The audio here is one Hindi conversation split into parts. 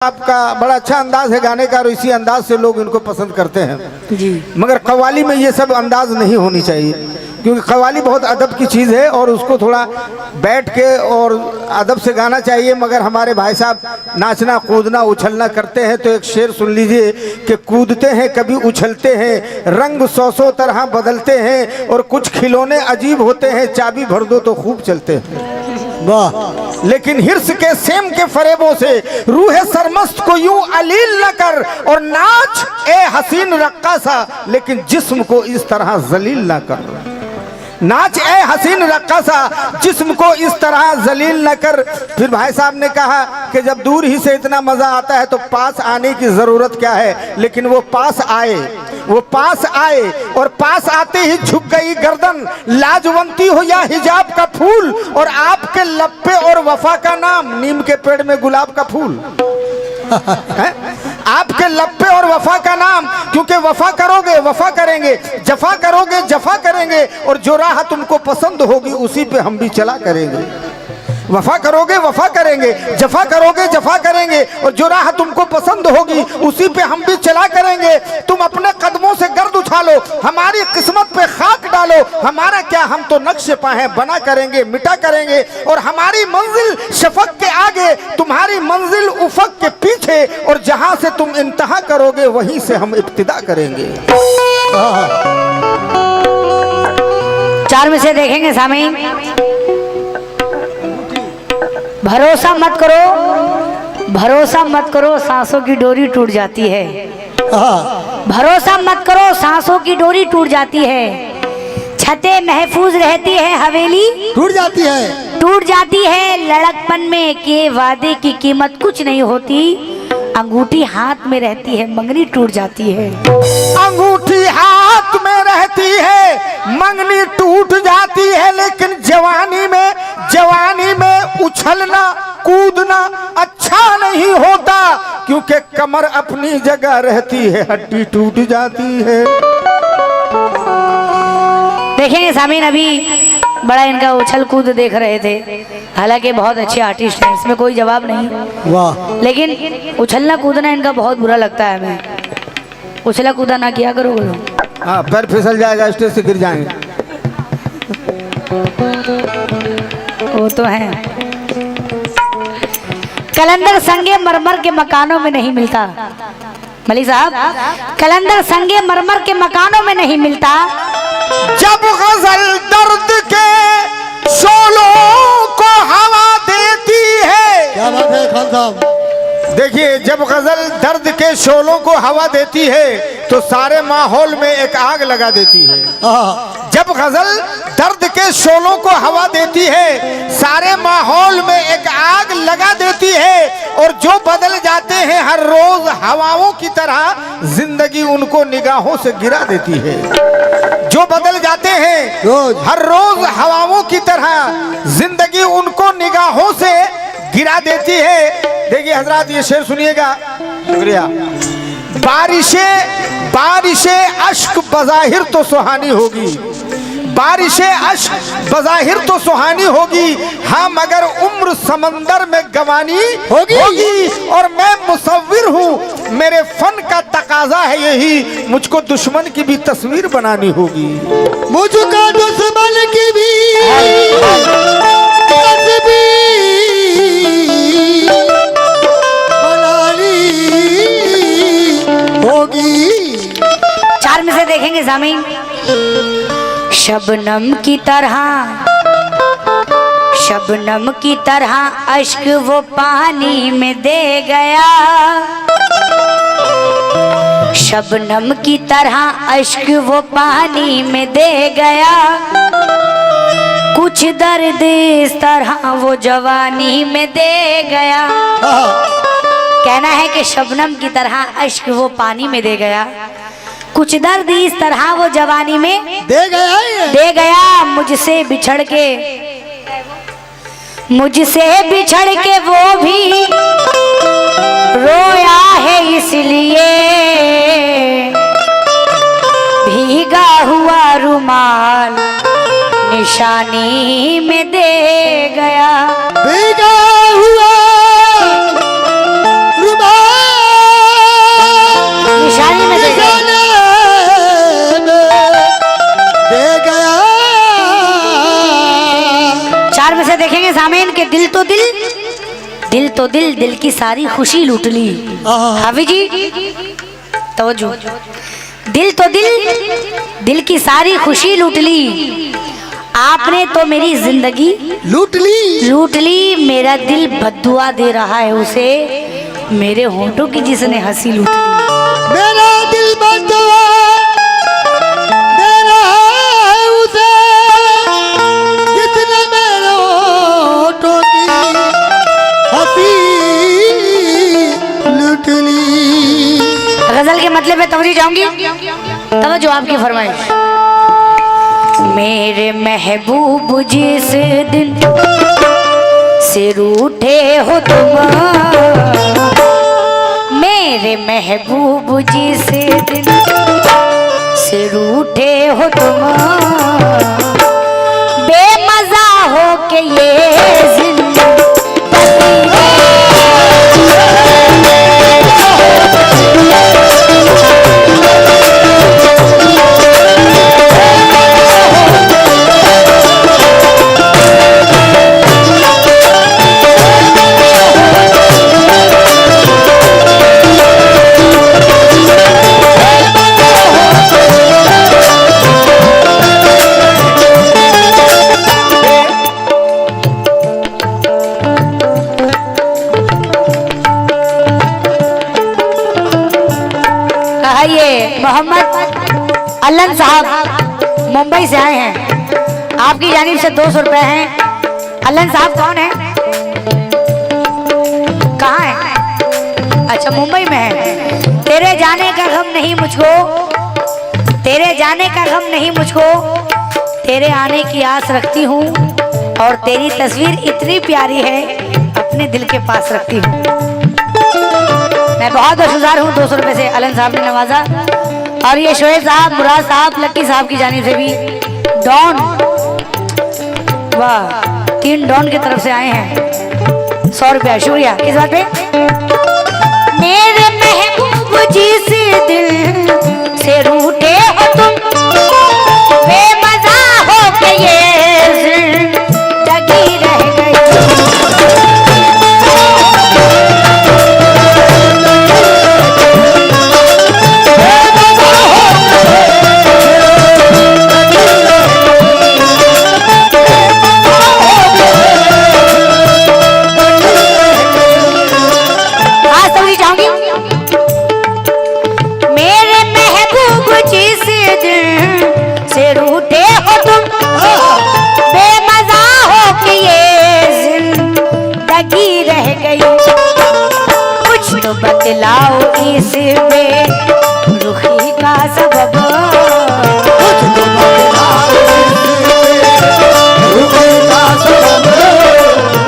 आपका बड़ा अच्छा अंदाज है गाने का और इसी अंदाज से लोग इनको पसंद करते हैं जी। मगर कव्वाली में ये सब अंदाज नहीं होनी चाहिए, क्योंकि कव्वाली बहुत अदब की चीज़ है और उसको थोड़ा बैठ के और अदब से गाना चाहिए। मगर हमारे भाई साहब नाचना कूदना उछलना करते हैं, तो एक शेर सुन लीजिए कि कूदते हैं कभी उछलते हैं, रंग सौ तरह बदलते हैं, और कुछ खिलौने अजीब होते हैं, चाबी भर दो तो खूब चलते हैं। वाह। लेकिन हिर्स के सेम के फरेबों से रूह सरमस्त को यूं अलील न कर, और नाच ए हसीन रक्कासा लेकिन जिस्म को इस तरह जलील न कर। नाच ए हसीन रक्कासा जिस्म को इस तरह जलील न कर। फिर भाई साहब ने कहा कि जब दूर ही से इतना मजा आता है तो पास आने की जरूरत क्या है। लेकिन वो पास आए और पास आते ही झुक गई गर्दन, लाजवंती हो या हिजाब का फूल, और आपके लब पे और वफा का नाम नीम के पेड़ में गुलाब का फूल। आपके लब पे और वफा का नाम, क्योंकि वफा करोगे वफा करेंगे, जफा करोगे जफा करेंगे, और जो राह तुमको पसंद होगी उसी पे हम भी चला करेंगे। वफा करोगे वफा करेंगे, जफा करोगे जफा करेंगे, और जो राह तुमको पसंद होगी उसी पे हम भी चला करेंगे। तुम अपने कदमों से गर्द उठा लो, हमारी किस्मत पे खाक डालो, हमारा क्या हम तो नक्शे पाहे बना करेंगे मिटा करेंगे, और हमारी मंजिल शफक के आगे तुम्हारी मंजिल उफक के पीछे, और जहां से तुम इंतहा करोगे वहीं से हम इब्तिदा करेंगे। चार में से देखेंगे सामीन। भरोसा मत करो सांसों की डोरी टूट जाती है। भरोसा मत करो सांसों की डोरी टूट जाती है। छतें महफूज रहती है, हवेली टूट जाती है। लड़कपन में के वादे की कीमत कुछ नहीं होती, अंगूठी हाथ में रहती है, मंगनी टूट जाती है। अंगूठी हाथ में रहती है, मंगनी टूट जाती है। लेकिन जवानी में उछलना कूदना अच्छा नहीं होता, क्योंकि कमर अपनी जगह रहती है, हड्डी टूट जाती है। देखेंगे सामीन, अभी बड़ा इनका उछल कूद देख रहे थे। हालांकि बहुत अच्छे आर्टिस्ट हैं, इसमें कोई जवाब नहीं। वाह। लेकिन उछलना कूदना इनका बहुत बुरा लगता है हमें। उछला कूदा ना किया करो बोलो। हाँ, पैर फिसल जाएगा, स्टेज से गिर जाएंगे। वो तो है। कलंदर संगे मरमर के मकानों में नहीं मिलता। मलिक साहब, कलंदर संगे मरमर के मकानों में नहीं मिलता। जब गजल दर्द के शोलों को हवा देती है। क्या बात है खान साहब। देखिए, जब गजल दर्द के शोलों को हवा देती है तो सारे माहौल में एक आग लगा देती है। जब गजल दर्द के शोलों को हवा देती है, सारे माहौल में एक आग लगा देती है, और जो बदल जाते हैं हर रोज हवाओं की तरह, जिंदगी उनको निगाहों से गिरा देती है। जो बदल जाते हैं हर रोज हवाओं की तरह, जिंदगी उनको निगाहों से गिरा देती है। देखिए हजरात, ये शेर सुनिएगा। शुक्रिया। बारिशें अश्क बज़ाहिर तो सुहानी होगी, बारिशें अश्क बज़ाहिर तो सुहानी होगी, हाँ मगर उम्र समंदर में गवानी होगी। और मैं मुसव्विर हूँ, मेरे फन का तकाजा है यही, मुझको दुश्मन की भी तस्वीर बनानी होगी। मुझको दुश्मन की भी होगी। चार में से देखेंगे ज़मीन। शबनम की तरह अश्क वो पानी में दे गया। शबनम की तरह अश्क वो पानी में दे गया। कुछ दर्द इस तरह वो जवानी में दे गया। कहना है कि शबनम की तरह अश्क वो पानी में दे गया, कुछ दर्द इस तरह वो जवानी में दे गया। मुझसे बिछड़ के वो भी रोया है, इसलिए भीगा हुआ रुमाल निशानी में दे गया। भीगा हुआ रुमाल हैं सामेन के दिल तो दिल दिल की सारी खुशी लूट ली। हाफिज जी तवज्जो, दिल तो दिल की सारी खुशी लूट ली, आपने तो मेरी जिंदगी लूट ली। मेरा दिल बद्दुआ दे रहा है उसे, मेरे होंठों की जिसने हंसी लूट ली। मेरा दिल बद्दुआ दे रहा है उसे, जिसने मेरे होठों की हंसी लूट ली। गजल के मतलब में तवज्जो जाऊंगी, तवज्जो आपकी फरमाइश। मेरे महबूब जिस दिन से रूठे हो तुम, मेरे महबूब जिस दिन से रूठे हो तुम, बेमजा हो के ये जिंदगी मोहम्मद अल्लन साहब मुंबई से आए हैं, आपकी जानिब से 200 रुपए हैं। अल्लन साहब कौन है, कहाँ है? अच्छा मुंबई में है। तेरे जाने का गम नहीं मुझको, तेरे जाने का गम नहीं मुझको, तेरे आने की आस रखती हूँ, और तेरी तस्वीर इतनी प्यारी है अपने दिल के पास रखती हूँ। मैं बहुत शुक्रिया हूँ 200 रुपए से अलन साहब ने नवाजा। और ये शोएब साहब, मुराद साहब, लक्की साहब की जानिब से भी डॉन, वाह 3 डॉन की तरफ से आए हैं 100 रुपया। शुक्रिया। किस बात पे? मेरे महबूब जिस दिल से रूठे हो तुम, बेमजा हो के ये जिंदगी रह गई। बतलाओ इसमें रुखी का सबब,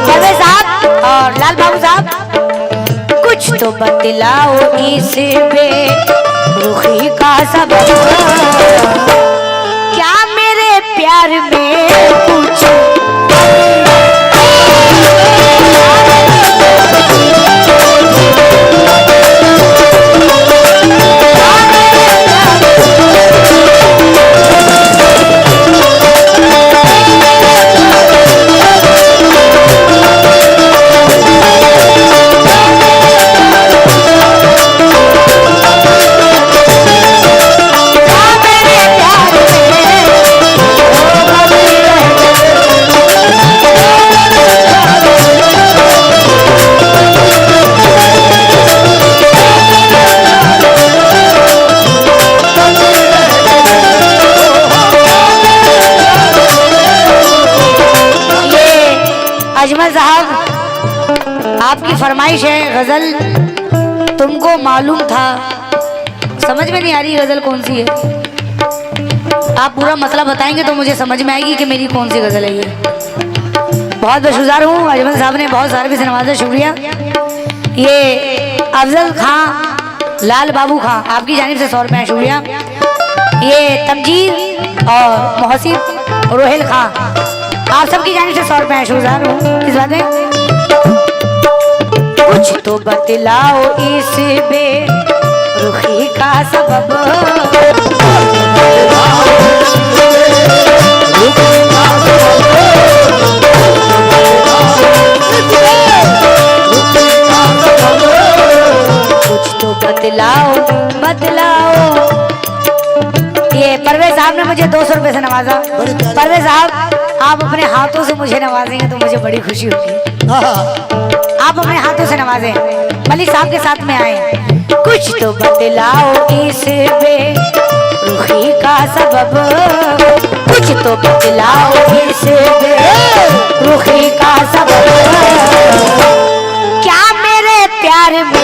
परवेज साहब और लाल बाबू साहब, कुछ तो बतलाओ इसमें रुखी का सबब, क्या मेरे प्यार में कुछ अजमल साहब, आपकी फरमाइश है गजल, तुमको मालूम था। समझ में नहीं आ रही गजल कौन सी है, आप पूरा मतलब बताएंगे तो मुझे समझ में आएगी कि मेरी कौन सी गजल है ये। बहुत बेशुमार हूँ, अजमल साहब ने बहुत सारे भी से नवाजा, शुक्रिया। ये अफजल खां, लाल बाबू खां, आपकी जानिब से 100 रुपये, शुक्रिया। ये तमजीद और मोहसिन रोहेल खां, आप सबकी जानिब से 100 रुपये, शुक्रिया हूँ। इस बात में कुछ तो बतलाओ इस बेरुखी का सबब, बतलाओ बतलाओ। ये परवेज साहब ने मुझे 200 रुपए से नवाजा। परवेज साहब आप अपने हाथों से मुझे नवाजेंगे तो मुझे बड़ी खुशी होगी। आप अपने हाथों से नवाजें, मलिक साहब के साथ में आए। कुछ तो बतलाओ इस बेरुखी का सबब, कुछ तो बतलाओ इस बेरुखी का सबब। क्या मेरे प्यार में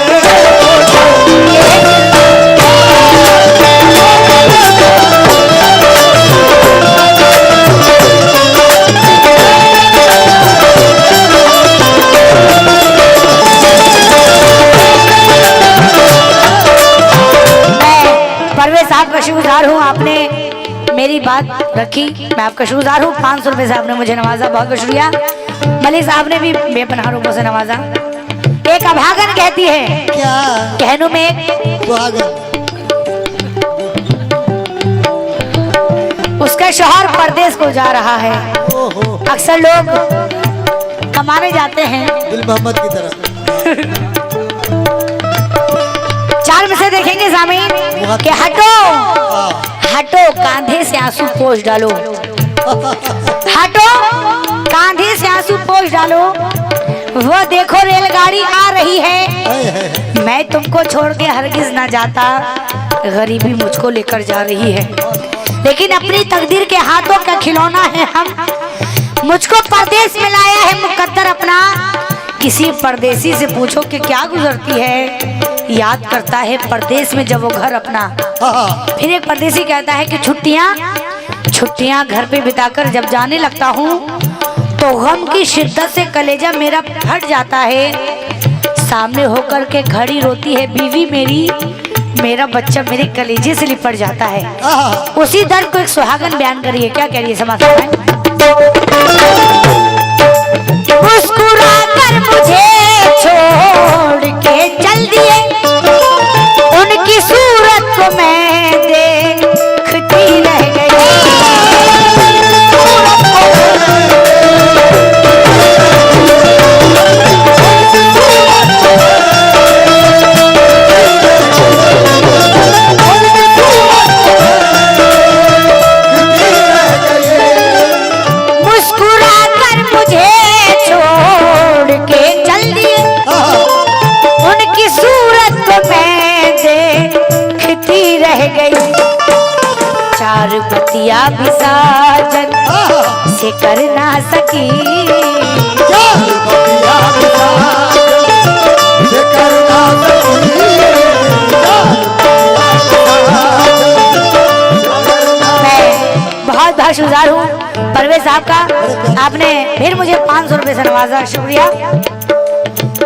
साहब का शुक्रगुजार हूँ, आपने मेरी बात रखी, मैं आपका शुक्रगुजार हूँ। 500 रुपए से आपने मुझे नवाजा, बहुत बहुत शुक्रिया। मलिक साहब ने भी बेपनाह रूपों से नवाजा। एक अभागन कहती है, क्या कहनों में एक उसका शौहर परदेश को जा रहा है। अक्सर लोग कमाने जाते हैं दिल मोहम्मद की तरह। चार में से देखेंगे सामीन कि हटो हटो कांधे से आंसू पोंछ डालो, हटो कांधे से आंसू पोंछ डालो। वो देखो रेलगाड़ी आ रही है, मैं तुमको छोड़ के हरगिज ना जाता, गरीबी मुझको लेकर जा रही है। लेकिन अपनी तकदीर के हाथों का खिलौना है हम, मुझको परदेश में लाया है मुकद्दर अपना। किसी परदेसी से पूछो कि क्या गुजरती है, याद करता है परदेश में जब वो घर अपना। फिर एक परदेसी कहता है कि छुट्टियां घर पे बिताकर जब जाने लगता हूँ तो गम की शिद्दत से कलेजा मेरा फट जाता है। सामने होकर के खड़ी रोती है बीवी मेरी, मेरा बच्चा मेरे कलेजे से लिपट जाता है। उसी दर्द को एक सुहागन बयान करिए, क्या कह रही है समाज में। मुस्कुराकर मुझे छोड़ के चल दिए, उनकी सूरत को मैं देखती रह गई। मुस्कुराकर मुझे छोड़ के चल दिए, उनकी सूरत को मैं देखती रह गई। चार बतिया भी साजन से कर ना सकी, मैं बहुत बहुत शुक्रगुजार हूँ परवेज साहब का, आपने फिर मुझे 500 रुपए से नवाजा, शुक्रिया।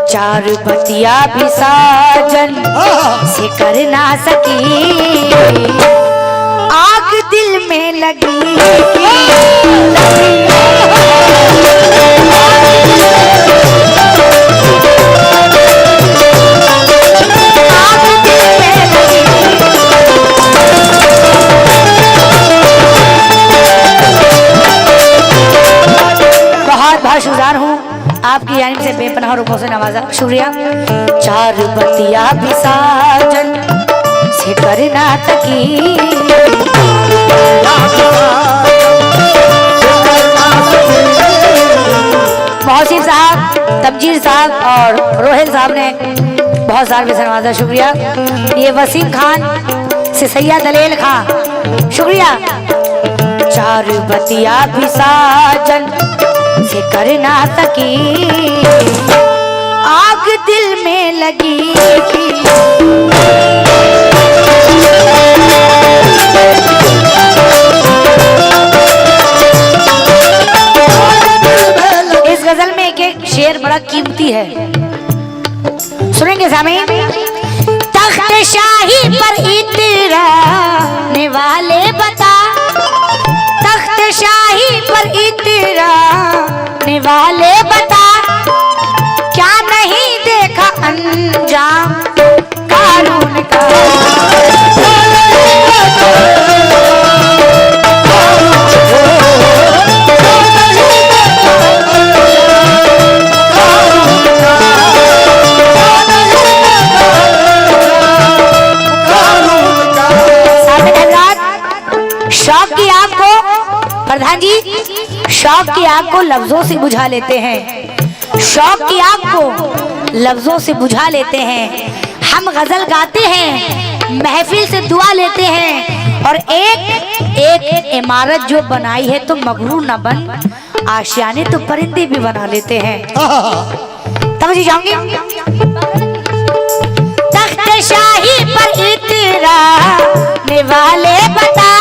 चार बतिया भी साजन से कर ना सकी, आग दिल में लगी बहुत शुक्रगुजार हूँ, आपकी जानिब से बेपनाह रूपों से नवाजा, शुक्रिया। चार बतिया भी साजन से करना सकी, मोहसिन साहब, तमजीर साहब और रोहेल साहब ने बहुत सारे पैसे नवाजा, शुक्रिया। ये वसीम खान से सैयद दलेल खान, शुक्रिया। चार बतिया भी साजन से करना सकी, आग दिल में लगी थी। इस गजल में एक शेर बड़ा कीमती है, सुनेंगे सामीन। तख्त शाही पर इतराने वाले बता, तख्त शाही पर इतराने वाले बता, क्या नहीं देखा अंजाम कानून का। शौक की आग को लफ्जों से बुझा लेते हैं, शौक की आग को लफ्जों से बुझा लेते हैं। हम गजल गाते हैं, महफिल से दुआ लेते हैं, और एक एक इमारत जो बनाई है तो मगरूर न बन, आशियाने तो परिंदे भी बना लेते हैं। तब जी जाऊंगी तख्त शाही पर इतराने वाले बता,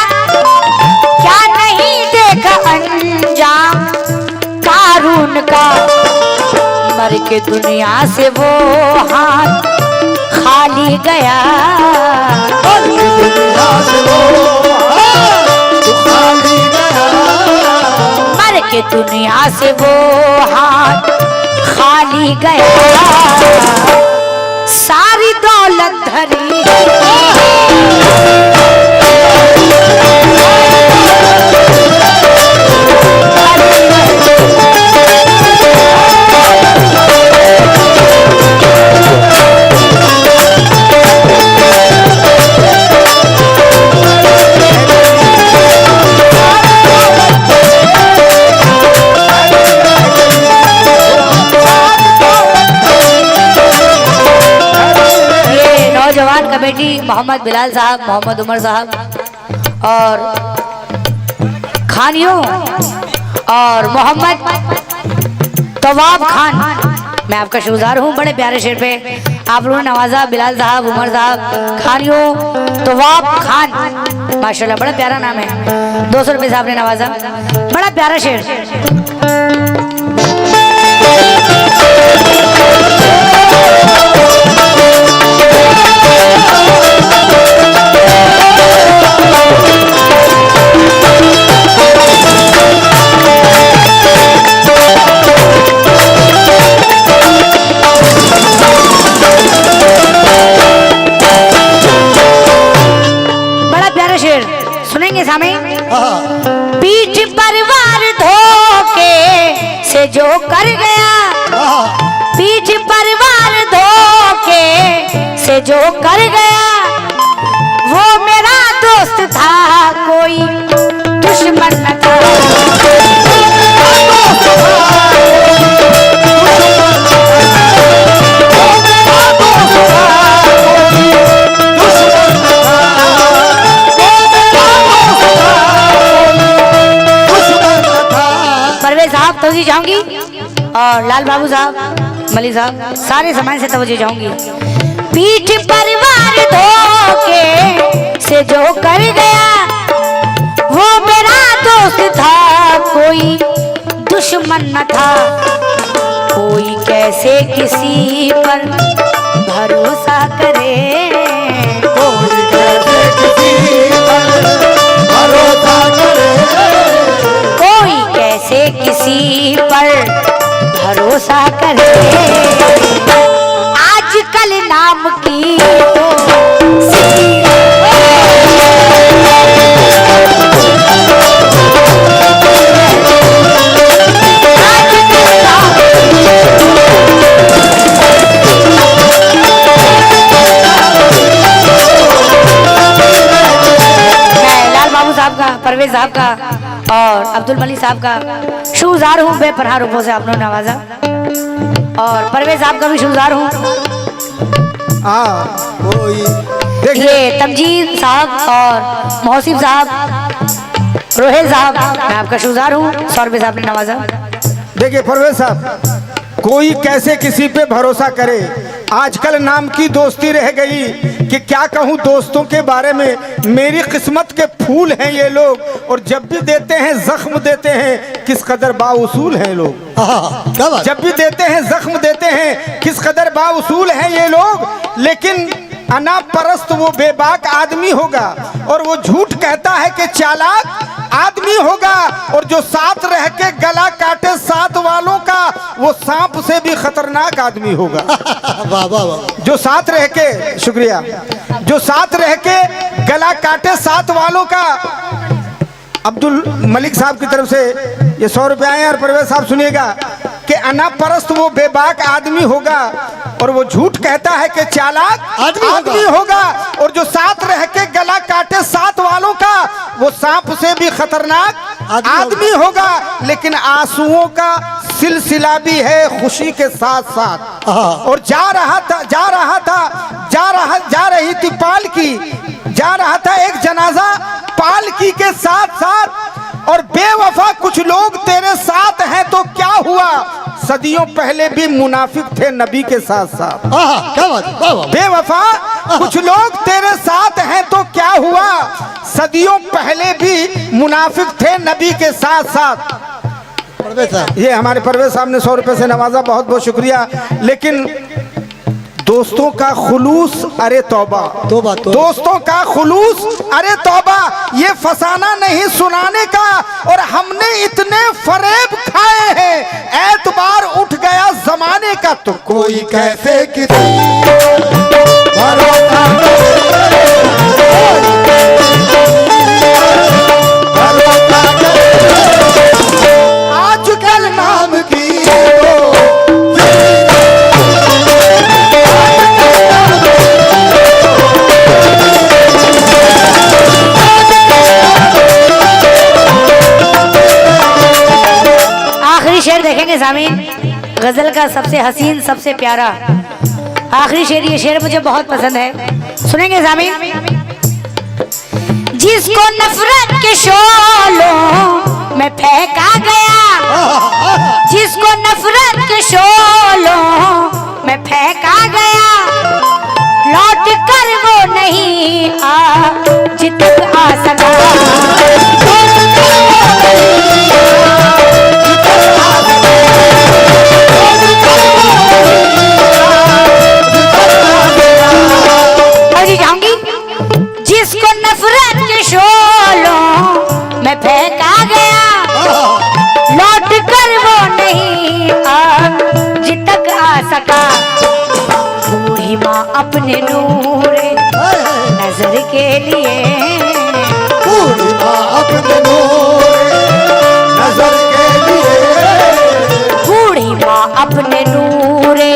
क्या नहीं देखा अंजाम कारून का, मर के दुनिया से वो हाथ खाली गया, मर के दुनिया से वो हाथ खाली गया, सारी दौलत धरी कमेटी मोहम्मद बिलाल साहब, मोहम्मद उमर साहब और खानियों और मोहम्मद तवाब खान, मैं आपका शुक्रगुजार हूँ। बड़े प्यारे शेर पे आप लोगों ने नवाजा, बिलाल साहब, उमर साहब, खानियों तवाब खान, माशाल्लाह बड़ा प्यारा नाम है। 200 रुपये से आपने नवाजा, बड़ा प्यारा शेर। सुनेंगे सामने, पीठ पर वार धोखे से जो कर गया, पीठ पर वार धोखे से जो कर गया, वो मेरा दोस्त था कोई दुश्मन न था, साहब तवज्जो चाहूंगी और लाल बाबू साहब, मलिक साहब, सारे समाज से तवज्जो चाहूंगी। पीठ पर वार धोखे से जो कर गया, वो मेरा दोस्त था कोई दुश्मन न था, कोई कैसे किसी पर भरोसा करे, कोई कैसे किसी पर भरोसा करे, कोई कैसे किसी पर भरोसा करे, आजकल नाम की परवेज साहब का और अब्दुल मलिक साहब का शुक्रगुजार हूँ। बेपनाह रूपों से आपने नवाजा और परवेज साहब का भी शुक्रगुजार हूँ। देखिए तमजीद साहब और मोहसिब साहब, रोहेल साहब, मैं आपका शुक्रगुजार हूँ। 100 रुपये साहब ने नवाजा। देखिए परवेज साहब, कोई कैसे किसी पे भरोसा करे, आजकल नाम की दोस्ती रह गई कि क्या कहूँ दोस्तों के बारे में। मेरी किस्मत के फूल हैं ये लोग, और जब भी देते हैं जख्म देते हैं, किस कदर बाउसूल हैं लोग। जब भी देते हैं जख्म देते हैं, किस कदर बाउसूल हैं ये लोग। लेकिन अना परस्त वो बेबाक आदमी होगा, और वो झूठ कहता है कि चालाक आदमी होगा, और जो साथ रह के गला काटे साथ वालों का, वो सांप से भी खतरनाक आदमी होगा। वाह वाह वाह। जो साथ रह के, शुक्रिया, जो साथ रह के गला काटे साथ वालों का। अब्दुल मलिक साहब की तरफ से ये 100 रुपये आए। और परवेज साहब सुनिएगा कि अना परस्त वो बेबाक आदमी होगा, और वो झूठ कहता है कि चालाक आदमी होगा, और जो साथ रह के गला काटे साथ वालों का, वो सांप से भी खतरनाक आदमी होगा, लेकिन आंसुओं का सिलसिला भी है खुशी के साथ साथ। और जा रही थी पालकी, जा रहा था एक जनाजा पालकी के साथ साथ। और बेवफा कुछ लोग तेरे साथ हैं तो क्या हुआ, सदियों पहले भी मुनाफिक थे नबी के साथ साथ। क्या बात है? बेवफा कुछ लोग तेरे साथ हैं तो क्या हुआ, सदियों पहले भी मुनाफिक थे नबी के साथ साथ। ये हमारे परवेज साहब ने 100 रुपए से नवाजा, बहुत बहुत शुक्रिया। लेकिन दोस्तों का खुलूस, अरे तौबा तौबा, दोस्तों का खुलूस, अरे तौबा, ये फसाना नहीं सुनाने का। और हमने इतने फरेब खाए हैं, एतबार उठ गया जमाने का, तो कोई कैसे किसी आजकल नाम की आखिरी शेर देखेंगे सामीन, गजल का सबसे हसीन, सबसे प्यारा आखिरी शेर। ये शेर मुझे बहुत पसंद है, सुनेंगे सामीन। जिसको नफरत के शोलों में फेंका गया, जिसको नफरत के शोलों में फेंका गया, लौट कर वो नहीं आज तक आ सका। जाऊंगी, जिसको नफरत के शोलों में फेंका गया, लौट कर वो नहीं आज तक आ सका। बूढ़ी माँ अपने नूरे नजर के लिए, बूढ़ी माँ अपने नूरे नजर के लिए, बूढ़ी माँ अपने नूरे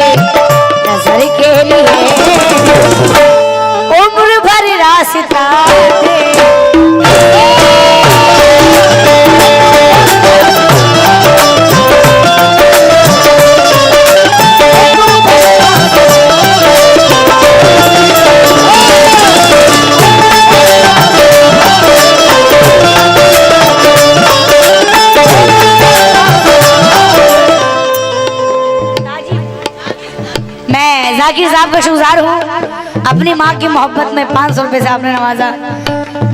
नजर के लिए उम्र भर रास्ता दे। मैं जाकिर साहब का शुक्रगुजार हूँ, अपनी माँ की मोहब्बत में 500 रुपए से आपने नवाजा।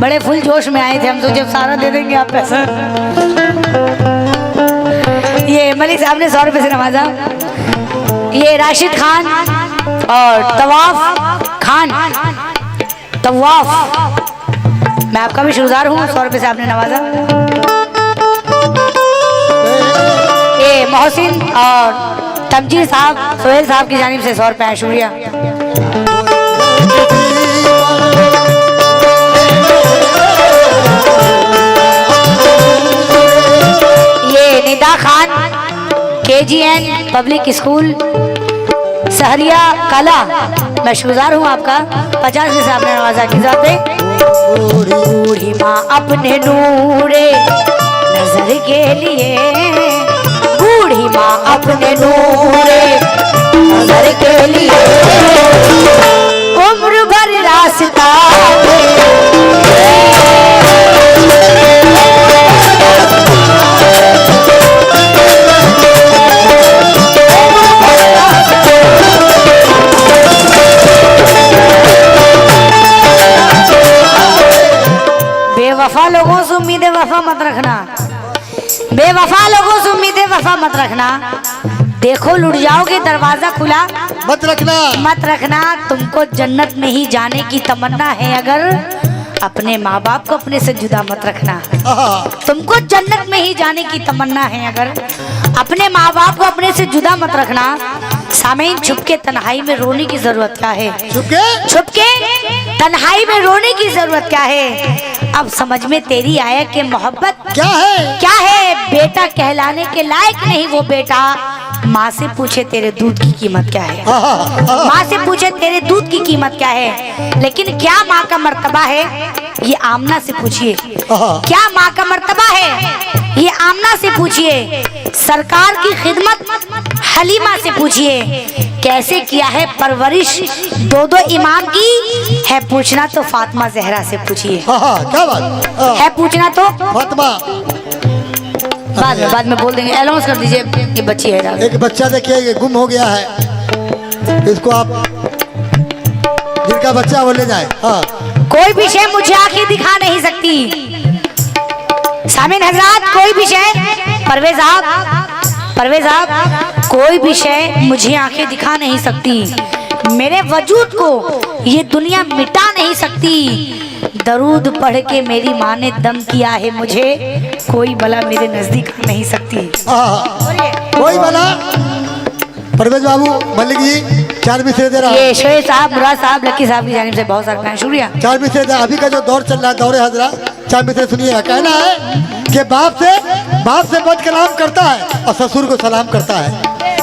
बड़े फुल जोश में आए थे हम, तो जब सारा दे देंगे आप पैसा। ये मलिक साहब ने 100 रुपए से नवाजा। ये राशिद खान और तवाफ खान, तवाफ, मैं आपका भी शुक्रगुजार हूँ, 100 रुपए से आपने नवाजा। ये मोहसिन और तमजीद साहब, सोहेल साहब की जानिब से 100 रुपए है, शुक्रिया। ये Nida Khan, KGN public school Sahariya कला, मैं शुक्रगुजार हूँ आपका, 50 में से आपने नवाजा की जाते। बूढ़ी माँ अपने नूरे नजर के लिए, बूढ़ी माँ अपने नूरे नजर के लिए उम्र भर रास्ता बेवफा लोगों से उम्मीदें वफा मत रखना, बेवफा लोगों से उम्मीदें वफा मत रखना। देखो लुट जाओगे दरवाजा खुला मत रखना, मत रखना। तुमको जन्नत में ही जाने की तमन्ना है अगर, अपने माँ बाप को अपने से जुदा मत रखना। तुमको जन्नत में ही जाने की तमन्ना है अगर, अपने माँ बाप को अपने से जुदा मत रखना। सामीन, छुपके तन्हाई में रोने की जरूरत क्या है? छुपके तन्हाई में रोने की जरूरत क्या है? अब समझ में तेरी आया कि मोहब्बत क्या है? क्या है? बेटा कहलाने के लायक नहीं वो बेटा, माँ से पूछे तेरे दूध की कीमत क्या है, माँ से पूछे तेरे दूध की कीमत क्या है, लेकिन क्या माँ का मर्तबा है ये आमना से पूछिए, क्या माँ का मर्तबा है ये आमना से पूछिए, सरकार की खिदमत हलीमा से पूछिए, कैसे किया है परवरिश दो दो इमाम की है पूछना तो फातिमा जहरा से पूछिए। क्या बात है पूछना तो फातिमा। बाद में बोल देंगे, अनाउंस कर दीजिए ये बच्ची है। एक बच्चा देखिए ये गुम हो गया है, इसको आप जिनका बच्चा वो ले जाए। हाँ कोई भी शय मुझे आंखें दिखा नहीं सकती, सामिन हजरात कोई भी शय, परवेज साहब कोई भी शय मुझे आंखें दिखा नहीं सकती, मेरे वजूद को ये दुनिया मिटा नहीं सकती, दरूद पढ़ के मेरी माँ ने दम किया है मुझे, कोई बला मेरे नजदीक आ नहीं सकती। कोई बला। परवेज बाबू मलिक जी 4 मिसरे दे रहा है। ये शोएब साहब, मुराद साहब, लक्की साहब की जानिब से बहुत सारा शुक्रिया। 4 मिसरे दे। अभी का जो दौर चल रहा है दौरे हजरा, 4 मिसरे सुनिएगा। कहना है कि बाप से बद कलाम करता है और ससुर को सलाम करता है,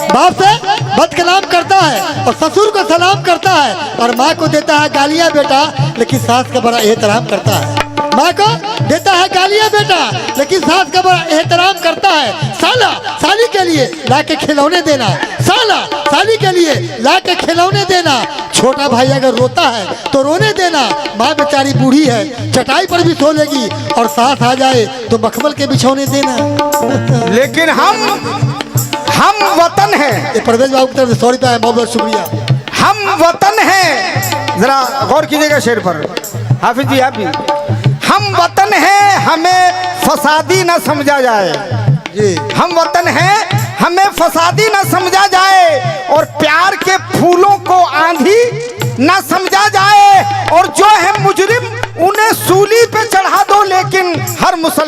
बाप से बद कलाम करता है और ससुर को सलाम करता है, और माँ को देता है गालियाँ बेटा लेकिन सास का बड़ा एहतराम करता है, माँ को देता है गालियाँ बेटा लेकिन सास का बड़ा एहतराम करता है, साला साली के लिए ला के खिलौने देना, साला साली के लिए ला के खिलौने देना, छोटा भाई अगर रोता है तो रोने देना, माँ बेचारी बूढ़ी है चटाई पर भी सो लेगी, और सास आ जाए तो मखमल के बिछौने देना। लेकिन हम वतन हैं। ये परवेज बाबू की तरफ से 100 रुपया है, बहुत बहुत शुक्रिया। हम वतन हैं, जरा गौर कीजिएगा शेर पर हाफिज जी, आप भी। हम वतन हैं, हमें फसादी न समझा जाए जी। हम वतन हैं, हमें फसादी न समझा जाए, और प्यार के फूलों को आंधी न समझा जाए, और जो है मुजरिम उन्हें सूली पे चढ़ा दो, लेकिन हर मुसलमान